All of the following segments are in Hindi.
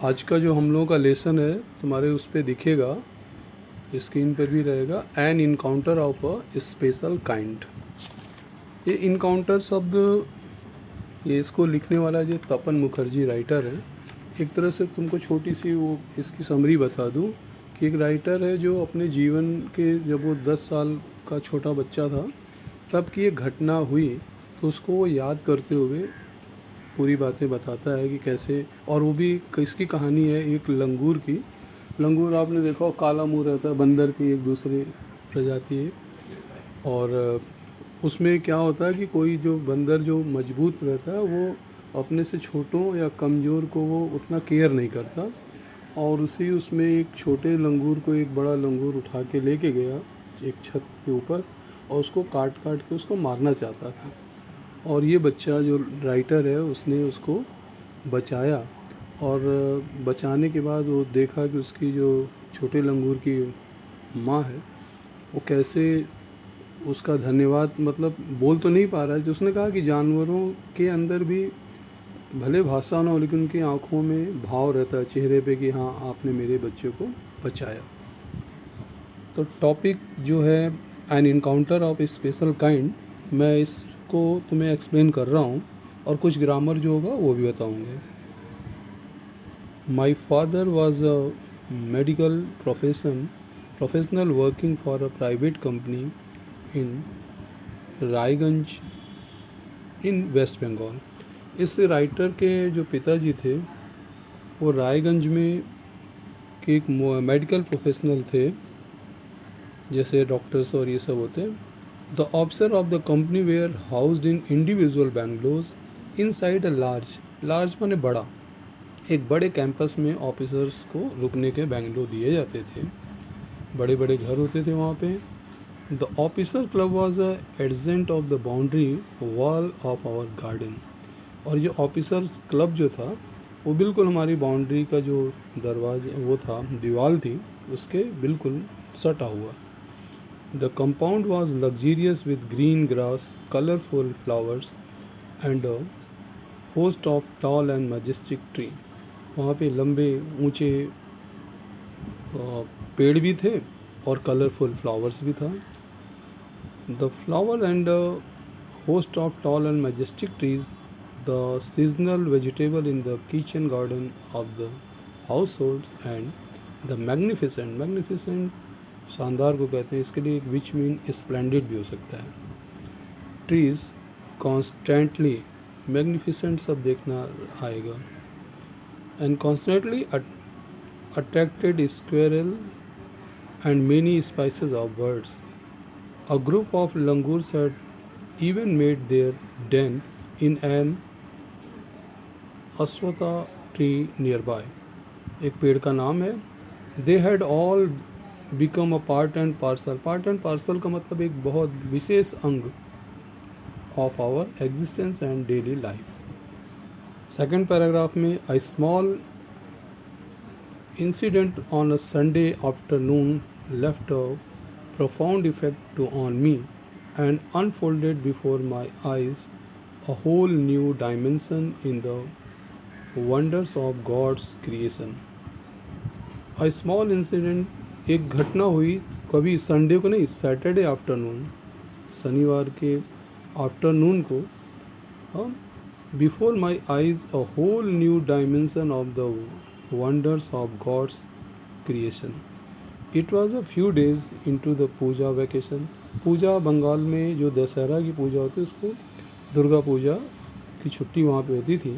आज का जो हम लोगों का लेसन है तुम्हारे उस पे दिखेगा, स्क्रीन पर भी रहेगा, an encounter of a special kind. ये इनकाउंटर शब्द, ये इसको लिखने वाला जो तपन मुखर्जी राइटर है, एक तरह से तुमको छोटी सी वो इसकी समरी बता दूं कि एक राइटर है जो अपने जीवन के, जब वो 10 साल का छोटा बच्चा था तब की एक घटना हुई, तो उसको वो याद करते हुए पूरी बातें बताता है कि कैसे। और वो भी किसकी कहानी है, एक लंगूर की। लंगूर आपने देखा हो, काला मुंह रहता है, बंदर की एक दूसरी प्रजाति है। और उसमें क्या होता है कि कोई जो बंदर जो मजबूत रहता है वो अपने से छोटों या कमज़ोर को वो उतना केयर नहीं करता, और उसी उसमें एक छोटे लंगूर को एक बड़ा लंगूर उठा के लेके गया एक छत के ऊपर, और उसको काट काट के उसको मारना चाहता था। और ये बच्चा जो राइटर है उसने उसको बचाया, और बचाने के बाद वो देखा कि उसकी जो छोटे लंगूर की माँ है वो कैसे उसका धन्यवाद, मतलब बोल तो नहीं पा रहा है। जो उसने कहा कि जानवरों के अंदर भी भले भाषा ना हो लेकिन उनकी आंखों में भाव रहता है चेहरे पे कि हाँ आपने मेरे बच्चे को बचाया। तो टॉपिक जो है an encounter of a special kind, मैं इसको तुम्हें एक्सप्लेन कर रहा हूँ और कुछ ग्रामर जो होगा वो भी बताऊँगे। My father was a medical professional working for a private company in Raiganj in West Bengal. इस राइटर के जो पिताजी थे वो रायगंज में के एक मेडिकल प्रोफेशनल थे, जैसे डॉक्टर्स और ये सब होते हैं। The officer of the company were housed in individual bungalows inside a large माने बड़ा, एक बड़े कैंपस में ऑफिसर्स को रुकने के बैंगलो दिए जाते थे, बड़े बड़े घर होते थे वहाँ पे। The officer club was a adjacent of the boundary wall of our garden. और ये ऑफिसर क्लब जो था वो बिल्कुल हमारी बाउंड्री का जो दरवाजा वो था, दीवार थी, उसके बिल्कुल सटा हुआ। The compound was luxurious with green grass, colourful flowers and a host of tall and majestic tree. वहाँ पे लंबे ऊंचे पेड़ भी थे और कलरफुल फ्लावर्स भी था। The flower and host of tall and majestic trees, the seasonal vegetable in the kitchen garden of the household, and the magnificent शानदार को कहते हैं, इसके लिए एक विच मीन स्प्लेंडेड भी हो सकता है। ट्रीज कॉन्स्टेंटली, मैग्निफिसेंट सब देखना आएगा, and constantly attracted squirrel and many species of birds. A group of langurs had even made their den in an अश्वत्था tree nearby. एक पेड़ का नाम है। They had all become a part and parcel. Part and parcel का मतलब एक बहुत विशेष अंग of our existence and daily life. Second paragraph में a small incident on a Sunday afternoon left a profound effect on me and unfolded before my eyes a whole new dimension in the wonders of God's creation. A small incident, एक घटना हुई, कभी संडे को नहीं, सैटरडे आफ्टरनून, शनिवार के आफ्टरनून को, before my eyes a whole new dimension of the wonders of God's creation. It was a few days into the Puja vacation. Puja Bengal में जो दशहरा की पूजा होती है उसको दुर्गा पूजा की छुट्टी वहाँ पे होती थी।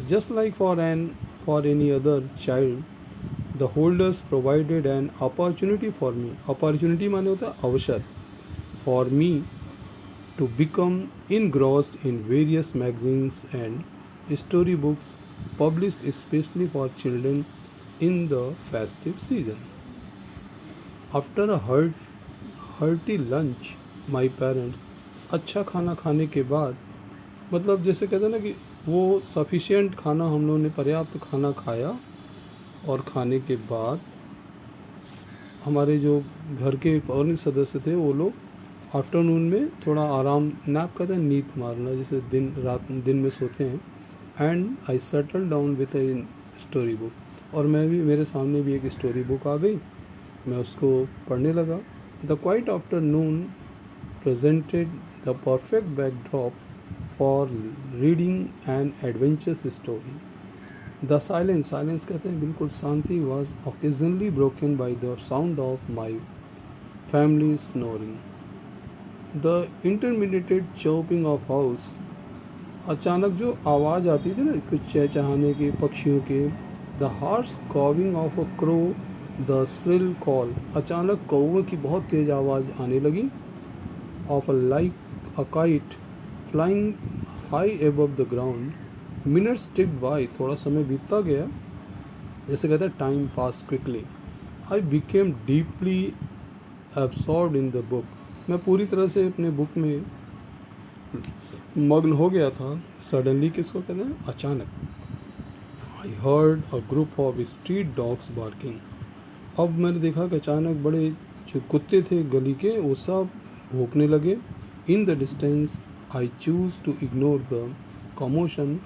Just like for any other child, the holders provided an opportunity for me. Opportunity माने होता है अवसर, for me to become engrossed in various magazines and storybooks published especially for children in the festive season. After a hearty lunch, my parents, अच्छा खाना खाने के बाद, मतलब जैसे कहते हैं ना कि वो सफिशिएंट खाना, हम लोगों ने पर्याप्त खाना खाया, और खाने के बाद हमारे जो घर के और सदस्य थे वो लोग आफ्टरनून में थोड़ा आराम, नैप कहते हैं नींद मारना, जैसे दिन में सोते हैं, and I settled down with a story book. और मैं भी, मेरे सामने भी एक स्टोरी बुक आ गई, मैं उसको पढ़ने लगा। The quite afternoon presented the perfect backdrop for reading an adventurous story. The silence कहते हैं बिल्कुल शांति, was occasionally broken by the sound of my family snoring. The intermittent chirping of house, अचानक जो आवाज़ आती थी ना कुछ चहचहाने की पक्षियों के, the harsh cawing of a crow, the shrill call, अचानक कौवे की बहुत तेज़ आवाज़ आने लगी, of a like a kite flying high above the ground. Minutes ticked by, थोड़ा समय बीतता गया, जैसे कहते हैं time pass quickly. I became deeply absorbed in the book. मैं पूरी तरह से अपने बुक में मग्न हो गया था. सडनली किसको कहते हैं, अचानक. I heard a group of street dogs barking. अब मैंने देखा कि अचानक बड़े जो कुत्ते थे गली के वो सब भौंकने लगे. In the distance I choose to ignore the commotion,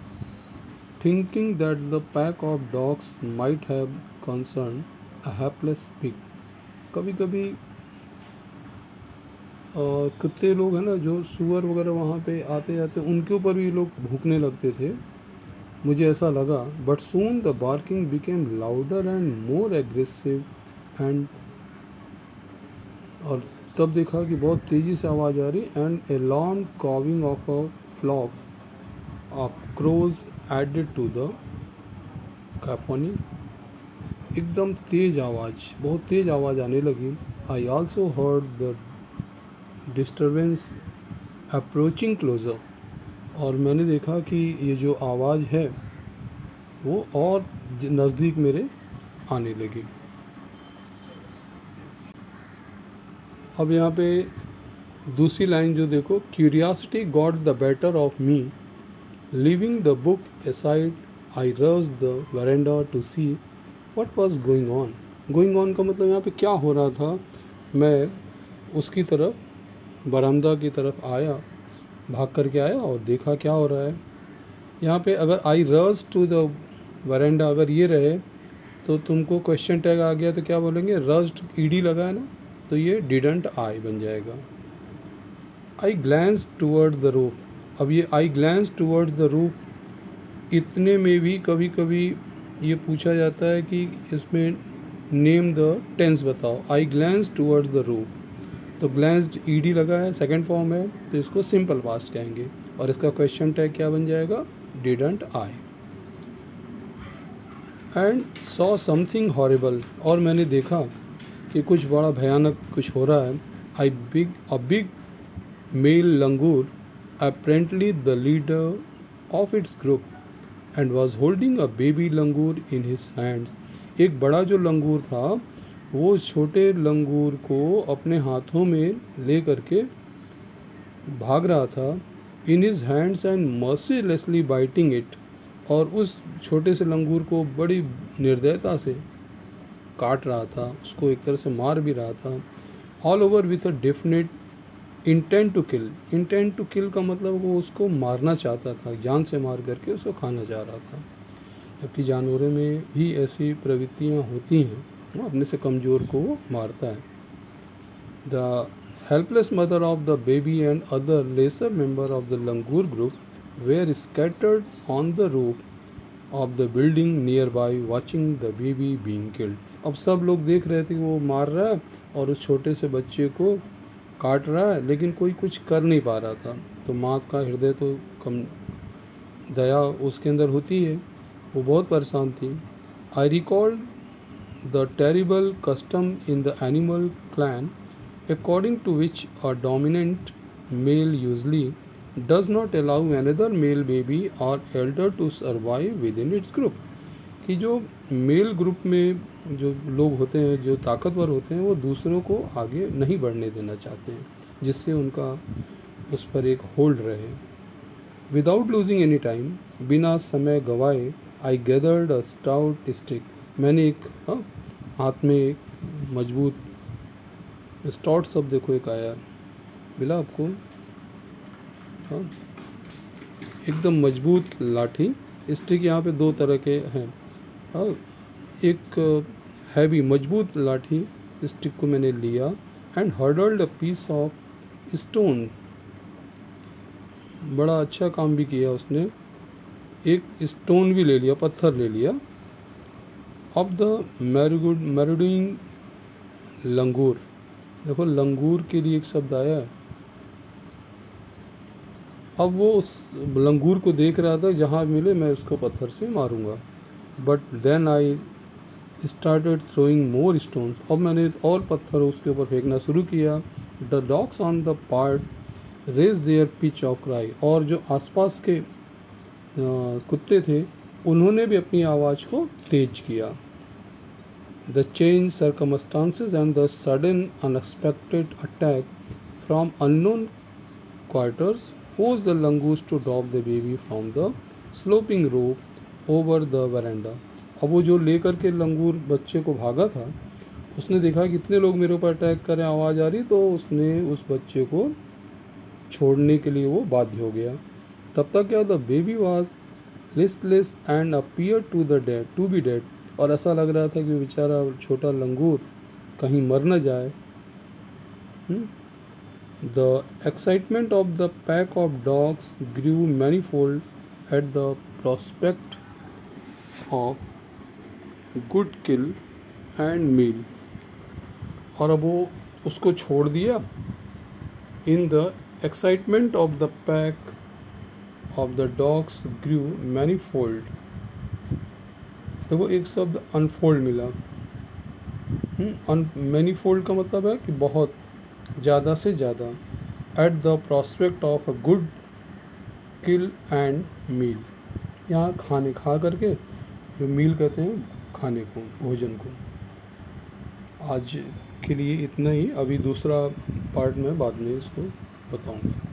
thinking that the pack of dogs might have concerned a helpless pig. कभी कभी कुत्ते लोग हैं ना जो सुअर वगैरह वहाँ पे आते जाते उनके ऊपर भी लोग भूखने लगते थे, मुझे ऐसा लगा. But soon the barking became louder and more aggressive and, और तब देखा कि बहुत तेज़ी से आवाज़ आ रही. And alarm cawing of a flock of crows added to the cacophony. एकदम तेज़ आवाज़, बहुत तेज़ आवाज़ आने लगी. I also heard the disturbance approaching closer, और मैंने देखा कि ये जो आवाज़ है वो और नज़दीक मेरे आने लगी. अब यहाँ पे दूसरी लाइन जो देखो, curiosity got the better of me, leaving the book aside I rush the veranda to see what was going on. Going on का मतलब यहाँ पे क्या हो रहा था. मैं उसकी तरफ, बरामदा की तरफ आया, भाग करके आया और देखा क्या हो रहा है. यहाँ पे अगर I rush to the veranda अगर ये रहे तो तुमको क्वेश्चन टैग आ गया तो क्या बोलेंगे, रश्ड ईडी लगा है ना, तो ये डिडंट आई बन जाएगा. आई ग्लैंस टूवर्ड द रूफ, अब ये आई ग्लैंस टूवर्ड्स द रूफ, इतने में भी कभी कभी ये पूछा जाता है कि इसमें नेम द टेंस बताओ. आई ग्लैंस टूवर्ड्स द रूफ, तो ग्लैंस्ड ईडी लगा है, सेकंड फॉर्म है, तो इसको सिंपल पास्ट कहेंगे. और इसका क्वेश्चन टैग क्या बन जाएगा, didn't I. And saw something horrible, और मैंने देखा कि कुछ बड़ा भयानक कुछ हो रहा है. A big male langur, apparently the leader of its group, and was holding a baby langur in his hands. एक बड़ा जो लंगूर था वो उस छोटे लंगूर को अपने हाथों में ले करके भाग रहा था. In his hands and mercilessly biting it, और उस छोटे से लंगूर को बड़ी निर्दयता से काट रहा था, उसको एक तरह से मार भी रहा था. All over with a definite intent to kill. Intent to kill का मतलब वो उसको मारना चाहता था, जान से मार करके उसको खाना चाह रहा था. जबकि जानवरों में भी ऐसी प्रवृत्तियाँ होती हैं, वो अपने से कमज़ोर को वो मारता है. The helpless mother of the baby and other lesser member of the langur group were scattered on the roof of the building nearby watching the baby being killed. अब सब लोग देख रहे थे कि वो मार रहा है और उस छोटे से बच्चे को काट रहा है, लेकिन कोई कुछ कर नहीं पा रहा था. तो माँ का हृदय तो कम, दया उसके अंदर होती है, वो बहुत परेशान थी. I recalled the terrible custom in the animal clan according to which a dominant male usually does not allow another male baby और elder to survive within its group. कि जो मेल ग्रुप में जो लोग होते हैं, जो ताकतवर होते हैं, वो दूसरों को आगे नहीं बढ़ने देना चाहते हैं, जिससे उनका उस पर एक होल्ड रहे. विदाउट लूजिंग एनी टाइम, बिना समय गवाए, I gathered a stout stick. मैंने एक हाथ में एक मजबूत, स्टाउट शब्द देखो एक आया मिला आपको, एकदम मजबूत लाठी. स्टिक यहाँ पे दो तरह के हैं, एक हैवी मजबूत लाठी स्टिक को मैंने लिया and hurdled a piece of stone. बड़ा अच्छा काम भी किया उसने, एक स्टोन भी ले लिया, पत्थर ले लिया। अब द मैरोडिंग लंगूर, देखो लंगूर के लिए एक शब्द आया है। अब वो उस लंगूर को देख रहा था, जहाँ मिले मैं उसको पत्थर से मारूंगा। But then I started throwing more stones, अब मैंने और पत्थर उसके ऊपर फेंकना शुरू किया। The dogs on the part raise their pitch of cry, और जो आसपास के कुत्ते थे उन्होंने भी अपनी आवाज़ को तेज किया। The change circumstances and the sudden unexpected attack from unknown quarters forced the langoose to drop the baby from the sloping rope over the veranda। अब वो जो लेकर के लंगूर बच्चे को भागा था, उसने देखा कितने लोग मेरे ऊपर अटैक करें, आवाज़ आ रही, तो उसने उस बच्चे को छोड़ने के लिए वो बाध्य हो गया। तब तक क्या, the baby was listless and appear to be dead, और ऐसा लग रहा था कि बेचारा छोटा लंगूर कहीं मर न जाए। The excitement of the pack of dogs grew manifold at the prospect of good kill and meal। और अब वो उसको छोड़ दिया। In the excitement of the pack of the dogs grew manifold, देखो एक शब्द अनफोल्ड मिला। मैनीफोल्ड का मतलब है कि बहुत ज़्यादा से ज़्यादा। At the prospect of a good kill and meal, यहाँ खाने खा करके, जो मील कहते हैं खाने को, भोजन को। आज के लिए इतना ही, अभी दूसरा पार्ट में बाद में इसको बताऊंगा।